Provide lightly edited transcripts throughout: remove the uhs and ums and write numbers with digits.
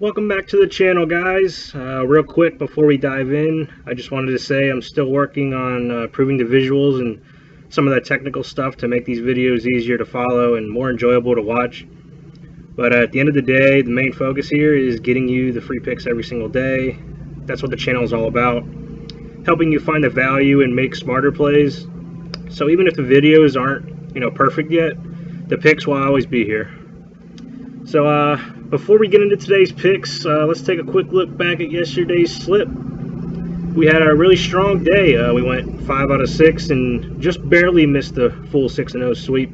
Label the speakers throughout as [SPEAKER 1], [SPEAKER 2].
[SPEAKER 1] Welcome back to the channel, guys. Real quick before we dive in, I just wanted to say I'm still working on improving the visuals and some of that technical stuff to make these videos easier to follow and more enjoyable to watch. But at the end of the day, the main focus here is getting you the free picks every single day. That's what the channel is all about, helping you find the value and make smarter plays. So even if the videos aren't, perfect yet, the picks will always be here. So before we get into today's picks, let's take a quick look back at yesterday's slip. We had a really strong day. We went 5 out of 6 and just barely missed the full 6-0 sweep.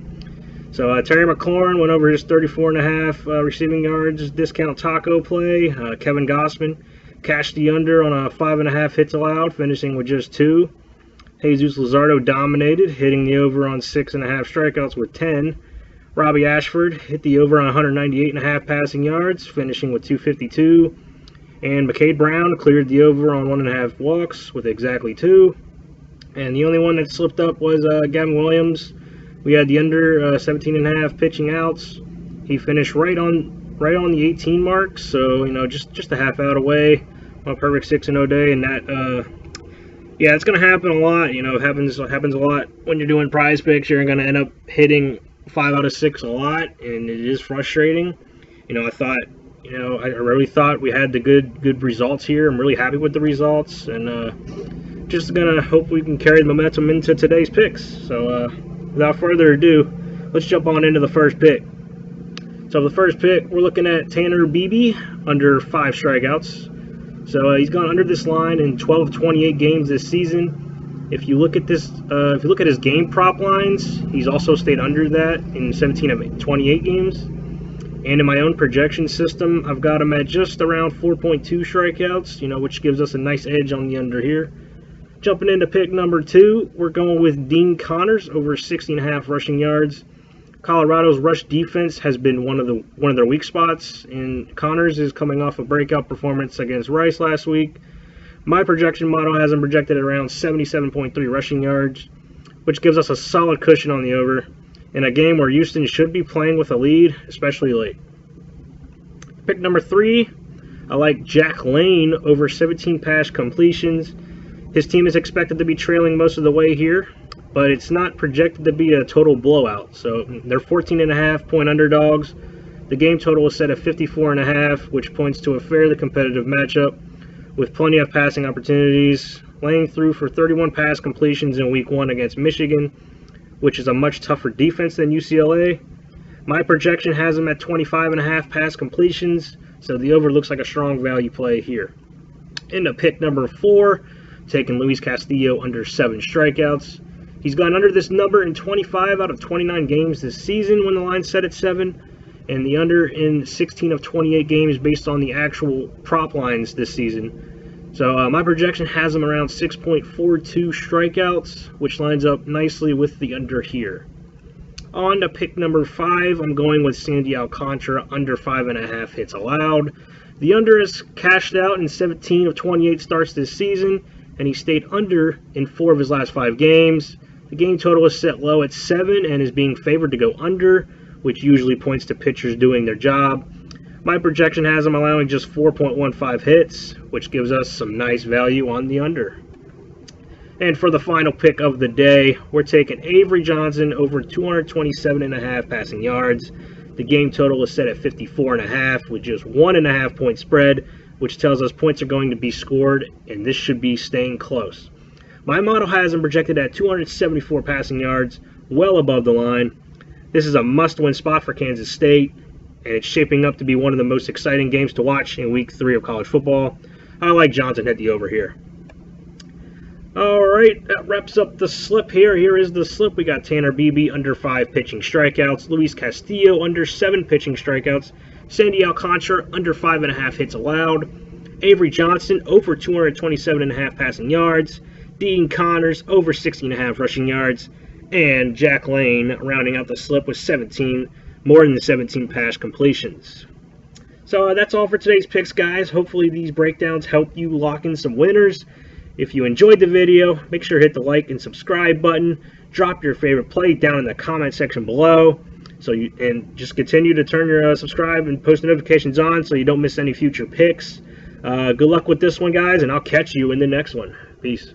[SPEAKER 1] So Terry McLaurin went over his 34.5 receiving yards discount taco play. Kevin Gossman cashed the under on a 5.5 hits allowed, finishing with just 2. Jesus Luzardo dominated, hitting the over on 6.5 strikeouts with 10. Robbie Ashford hit the over on 198.5 passing yards, finishing with 252. And McCade Brown cleared the over on 1.5 walks with exactly 2. And the only one that slipped up was Gavin Williams. We had the under 17.5 pitching outs. He finished right on the 18 mark, so just a half out away on a perfect 6-0 day. And that yeah, it's going to happen a lot. It happens a lot when you're doing prize picks. You're going to end up hitting 5 out of 6 a lot, and it is frustrating. I really thought we had the good results here. I'm really happy with the results, and just gonna hope we can carry the momentum into today's picks. So without further ado, let's jump on into the first pick. So the first pick, we're looking at Tanner Bibee under 5 strikeouts. So he's gone under this line in 12 of 28 games this season. If you look at his game prop lines, he's also stayed under that in 17 of 28 games. And in my own projection system, I've got him at just around 4.2 strikeouts, which gives us a nice edge on the under here. Jumping into pick number 2, we're going with Dean Connors over 60.5 rushing yards. Colorado's rush defense has been one of their weak spots, and Connors is coming off a breakout performance against Rice last week. My projection model has him projected at around 77.3 rushing yards, which gives us a solid cushion on the over in a game where Houston should be playing with a lead, especially late. Pick number 3, I like Jack Layne over 17 pass completions. His team is expected to be trailing most of the way here, but it's not projected to be a total blowout. So they're 14.5 point underdogs. The game total is set at 54.5, which points to a fairly competitive matchup with plenty of passing opportunities. Layne threw for 31 pass completions in week 1 against Michigan, which is a much tougher defense than UCLA. My projection has him at 25.5 pass completions, so the over looks like a strong value play here. Into pick number 4, taking Luis Castillo under 7 strikeouts. He's gone under this number in 25 out of 29 games this season when the line's set at 7, and the under in 16 of 28 games based on the actual prop lines this season. So my projection has him around 6.42 strikeouts, which lines up nicely with the under here. On to pick number 5, I'm going with Sandy Alcantara under 5.5 hits allowed. The under has cashed out in 17 of 28 starts this season, and he stayed under in 4 of his last 5 games. The game total is set low at 7 and is being favored to go under, which usually points to pitchers doing their job. My projection has him allowing just 4.15 hits, which gives us some nice value on the under. And for the final pick of the day, we're taking Avery Johnson over 227.5 passing yards. The game total is set at 54.5 with just 1.5 point spread, which tells us points are going to be scored, and this should be staying close. My model has him projected at 274 passing yards, well above the line. This is a must-win spot for Kansas State, and it's shaping up to be one of the most exciting games to watch in week 3 of college football. I like Johnson hit the over here. Alright, that wraps up the slip here. Here is the slip. We got Tanner Bibee under 5 pitching strikeouts, Luis Castillo under 7 pitching strikeouts, Sandy Alcantara under 5.5 hits allowed, Avery Johnson over 227.5 passing yards, Dean Connors over 60.5 rushing yards, and Jack Layne rounding out the slip with more than 17 pass completions. So that's all for today's picks, guys. Hopefully these breakdowns help you lock in some winners. If you enjoyed the video, make sure to hit the like and subscribe button. Drop your favorite play down in the comment section below. So and just continue to turn your subscribe and post notifications on so you don't miss any future picks. Good luck with this one, guys, and I'll catch you in the next one. Peace.